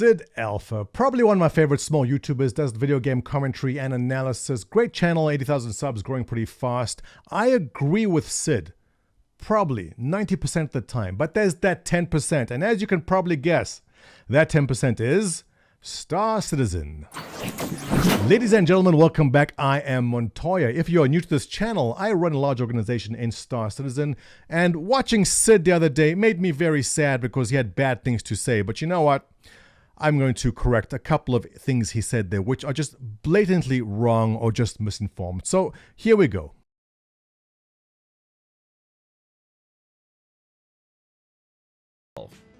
Sid Alpha, probably one of my favorite small YouTubers, does video game commentary and analysis. Great channel, 80,000 subs, growing pretty fast. I agree with Sid, probably 90% of the time, but there's that 10%, and as you can probably guess, that 10% is Star Citizen. Ladies and gentlemen, welcome back. I am Montoya. If you are new to this channel, I run a large organization in Star Citizen, and watching Sid the other day made me very sad because he had bad things to say, but you know what? I'm going to correct a couple of things he said there which are just blatantly wrong or just misinformed. So here we go.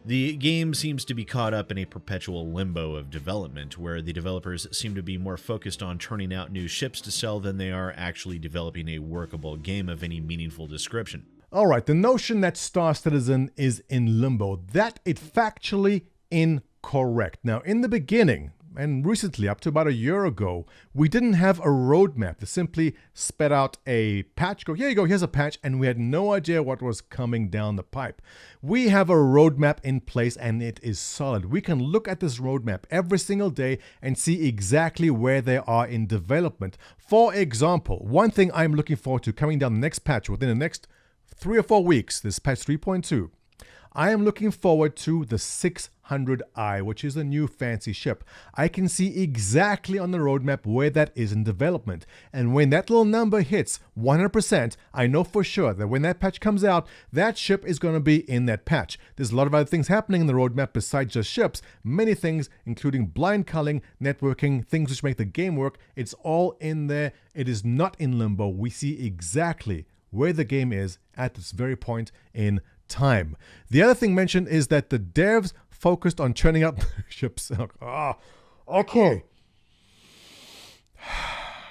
The game seems to be caught up in a perpetual limbo of development, where the developers seem to be more focused on turning out new ships to sell than they are actually developing a workable game of any meaningful description. Alright, the notion that Star Citizen is in limbo, that is factually incorrect. Now, in the beginning, and recently, up to about a year ago, we didn't have a roadmap. They simply sped out a patch, go, here you go, here's a patch, and we had no idea what was coming down the pipe. We have a roadmap in place, and it is solid. We can look at this roadmap every single day and see exactly where they are in development. For example, one thing I'm looking forward to coming down the next patch within the next 3 or 4 weeks, this patch 3.2, I am looking forward to the 600i, which is a new fancy ship. I can see exactly on the roadmap where that is in development. And when that little number hits 100%, I know for sure that when that patch comes out, that ship is going to be in that patch. There's a lot of other things happening in the roadmap besides just ships. Many things, including blind culling, networking, things which make the game work. It's all in there. It is not in limbo. We see exactly where the game is at this very point in time. The other thing mentioned is that the devs focused on churning out ships. Okay.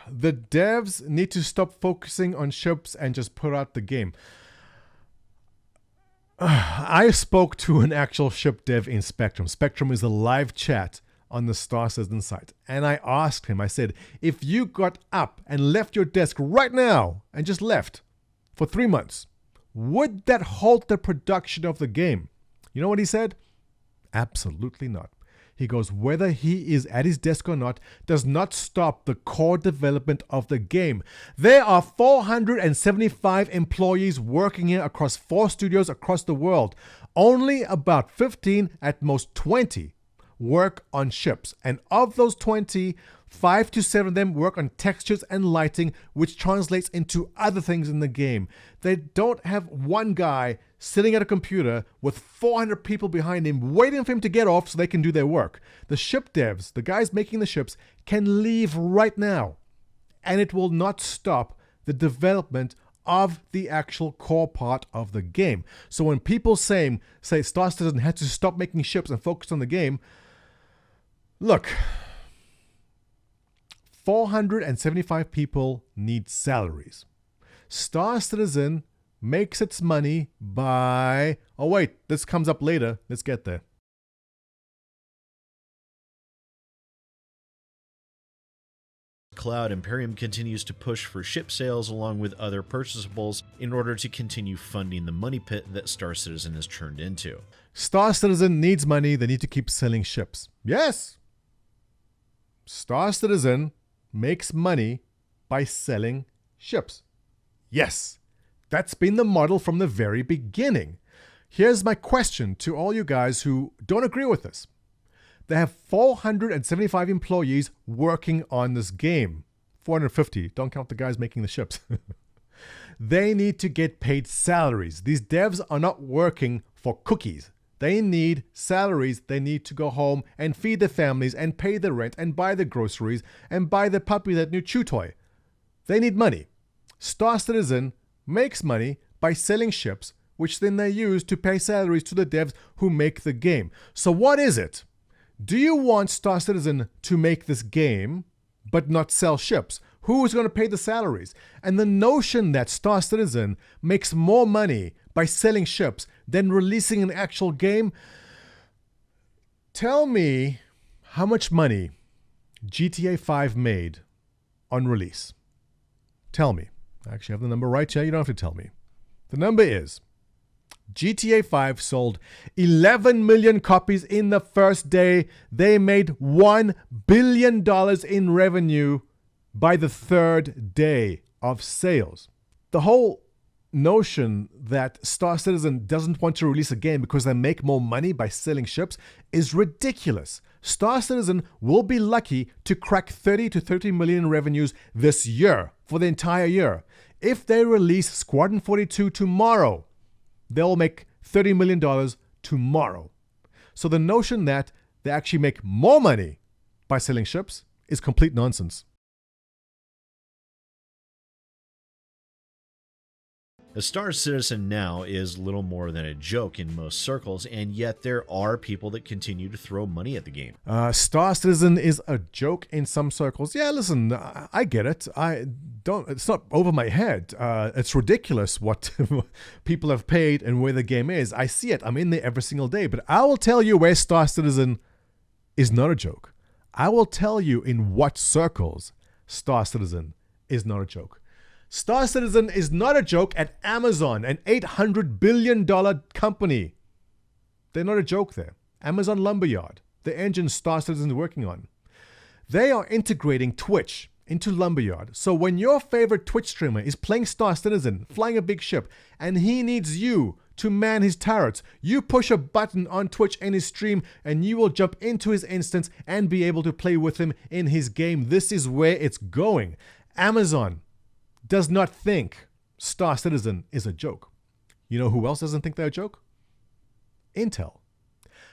The devs need to stop focusing on ships and just put out the game. I spoke to an actual ship dev in Spectrum. Spectrum is a live chat on the Star Citizen site. And I asked him, I said, if you got up and left your desk right now and just left for 3 months, would that halt the production of the game? You know what he said? Absolutely not. He goes, whether he is at his desk or not does not stop the core development of the game. There are 475 employees working here across 4 studios across the world. Only about 15, at most 20, work on ships. And of those 20, 5 to 7 of them work on textures and lighting, which translates into other things in the game. They don't have one guy sitting at a computer with 400 people behind him waiting for him to get off so they can do their work. The ship devs, the guys making the ships, can leave right now, and it will not stop the development of the actual core part of the game. So when people say Star Citizen had to stop making ships and focus on the game, look, 475 people need salaries. Star Citizen makes its money by... Oh wait, this comes up later. Let's get there. Cloud, Imperium continues to push for ship sales along with other purchasables in order to continue funding the money pit that Star Citizen has turned into. Star Citizen needs money. They need to keep selling ships. Yes! Star Citizen makes money by selling ships. Yes, that's been the model from the very beginning. Here's my question to all you guys who don't agree with this. They have 475 employees working on this game. 450, don't count the guys making the ships. They need to get paid salaries. These devs are not working for cookies. They need salaries. They need to go home and feed their families and pay the rent and buy the groceries and buy the puppy that new chew toy. They need money. Star Citizen makes money by selling ships, which then they use to pay salaries to the devs who make the game. So what is it? Do you want Star Citizen to make this game but not sell ships? Who is going to pay the salaries? And the notion that Star Citizen makes more money by selling ships than releasing an actual game. Tell me how much money GTA 5 made on release. Tell me. I actually have the number right here. You don't have to tell me. The number is GTA 5 sold 11 million copies in the first day. They made $1 billion in revenue by the third day of sales. The whole notion that Star Citizen doesn't want to release a game because they make more money by selling ships is ridiculous. Star Citizen will be lucky to crack 30 to 30 million in revenues this year, for the entire year. If they release Squadron 42 tomorrow, they'll make $30 million tomorrow. So the notion that they actually make more money by selling ships is complete nonsense. A Star Citizen now is little more than a joke in most circles, and yet there are people that continue to throw money at the game. Star Citizen is a joke in some circles. Yeah, listen, I get it. It's not over my head. It's ridiculous what people have paid and where the game is. I see it. I'm in there every single day. But I will tell you where Star Citizen is not a joke. I will tell you in what circles Star Citizen is not a joke. Star Citizen is not a joke at Amazon, an $800 billion company. They're not a joke there. Amazon Lumberyard, the engine Star Citizen is working on. They are integrating Twitch into Lumberyard. So when your favorite Twitch streamer is playing Star Citizen, flying a big ship, and he needs you to man his turrets, you push a button on Twitch in his stream and you will jump into his instance and be able to play with him in his game. This is where it's going. Amazon does not think Star Citizen is a joke. You know who else doesn't think they're a joke? Intel.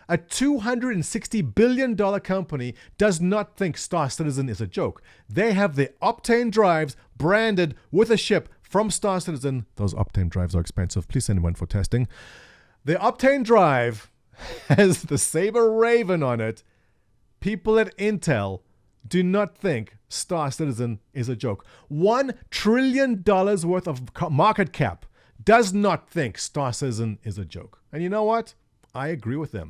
A $260 billion company does not think Star Citizen is a joke. They have the Optane drives branded with a ship from Star Citizen. Those Optane drives are expensive. Please send one for testing. The Optane drive has the Saber Raven on it. People at Intel do not think Star Citizen is a joke. $1 trillion worth of market cap does not think Star Citizen is a joke. And you know what? I agree with them.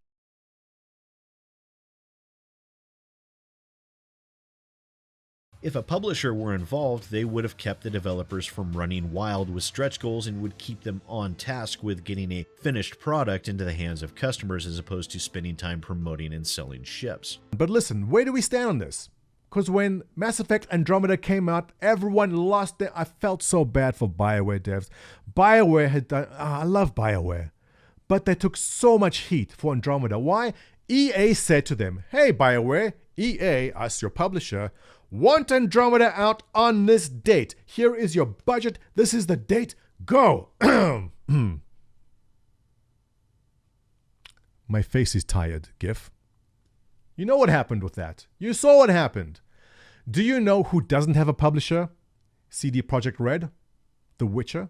If a publisher were involved, they would have kept the developers from running wild with stretch goals and would keep them on task with getting a finished product into the hands of customers as opposed to spending time promoting and selling ships. But listen, where do we stand on this? Because when Mass Effect Andromeda came out, everyone lost it. I felt so bad for BioWare devs. BioWare had done... I love BioWare. But they took so much heat for Andromeda. Why? EA said to them, hey BioWare, EA, us your publisher, want Andromeda out on this date. Here is your budget. This is the date. Go. My face is tired, GIF. You know what happened with that. You saw what happened. Do you know who doesn't have a publisher? CD Projekt Red. The Witcher.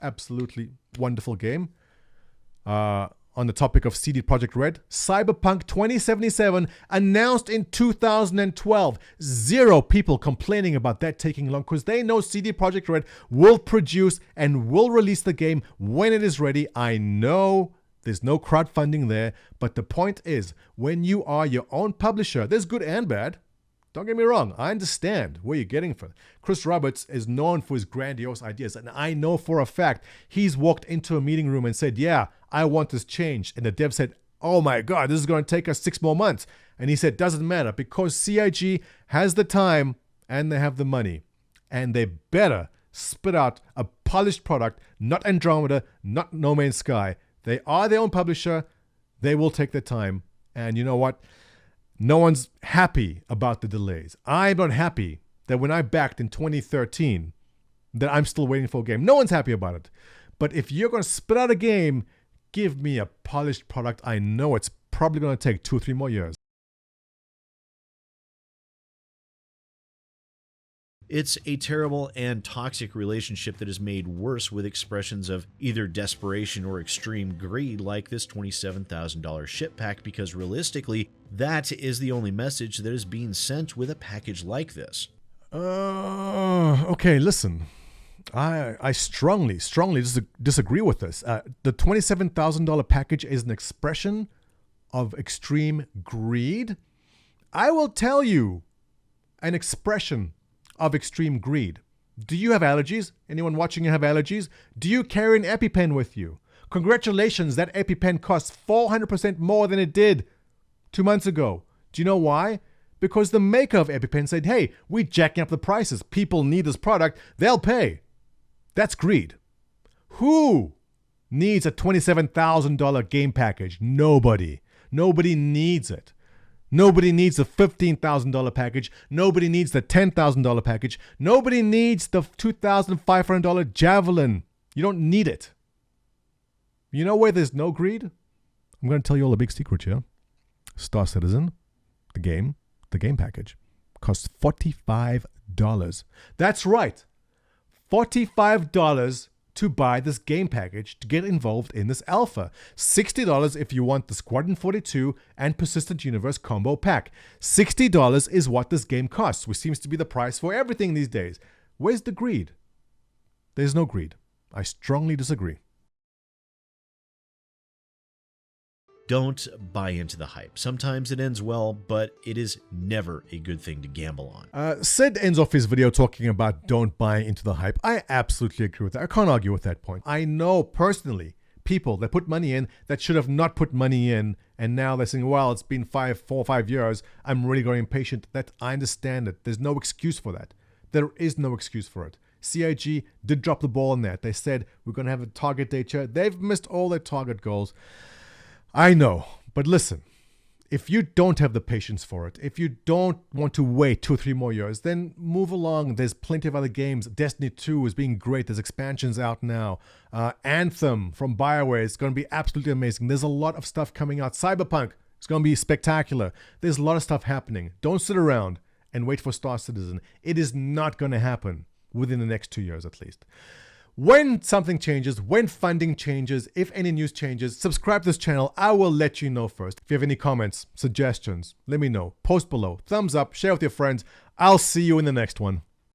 Absolutely wonderful game. On the topic of CD Projekt Red, Cyberpunk 2077 announced in 2012. Zero people complaining about that taking long because they know CD Projekt Red will produce and will release the game when it is ready. I know there's no crowdfunding there, but the point is, when you are your own publisher, there's good and bad. Don't get me wrong, I understand where you're getting from. Chris Roberts is known for his grandiose ideas, and I know for a fact he's walked into a meeting room and said, yeah, I want this changed. And the dev said, oh my God, this is going to take us 6 more months. And he said, doesn't matter, because CIG has the time and they have the money. And they better spit out a polished product, not Andromeda, not No Man's Sky. They are their own publisher. They will take their time. And you know what? No one's happy about the delays. I'm not happy that when I backed in 2013 that I'm still waiting for a game. No one's happy about it. But if you're going to spit out a game, give me a polished product. I know it's probably going to take 2 or 3 more years. It's a terrible and toxic relationship that is made worse with expressions of either desperation or extreme greed like this $27,000 ship pack, because realistically, that is the only message that is being sent with a package like this. Okay, listen. I strongly disagree with this. The $27,000 package is an expression of extreme greed. I will tell you an expression of extreme greed. Do you have allergies? Anyone watching you have allergies? Do you carry an EpiPen with you? Congratulations, that EpiPen costs 400% more than it did 2 months ago. Do you know why? Because the maker of EpiPen said, hey, we're jacking up the prices. People need this product. They'll pay. That's greed. Who needs a $27,000 game package? Nobody. Nobody needs it. Nobody needs the $15,000 package. Nobody needs the $10,000 package. Nobody needs the $2,500 Javelin. You don't need it. You know where there's no greed? I'm going to tell you all a big secret here. Star Citizen, the game package, costs $45. That's right. $45 to buy this game package to get involved in this alpha. $60 if you want the Squadron 42 and Persistent Universe combo pack. $60 is what this game costs, which seems to be the price for everything these days. Where's the greed? There's no greed. I strongly disagree. Don't buy into the hype. Sometimes it ends well, but it is never a good thing to gamble on. Sid ends off his video talking about don't buy into the hype. I absolutely agree with that. I can't argue with that point. I know personally people that put money in that should have not put money in, and now they're saying, well, it's been 4 or 5 years. I'm really growing impatient. That I understand it. There's no excuse for that. There is no excuse for it. CIG did drop the ball on that. They said we're going to have a target date here. They've missed all their target goals. I know, but listen, if you don't have the patience for it, if you don't want to wait 2 or 3 more years, then move along. There's plenty of other games. Destiny 2 is being great. There's expansions out now. Anthem from BioWare is going to be absolutely amazing. There's a lot of stuff coming out. Cyberpunk is going to be spectacular. There's a lot of stuff happening. Don't sit around and wait for Star Citizen. It is not going to happen within the next 2 years at least. When something changes, when funding changes, if any news changes, subscribe to this channel. I will let you know first. If you have any comments, suggestions, let me know. Post below. Thumbs up, share with your friends. I'll see you in the next one.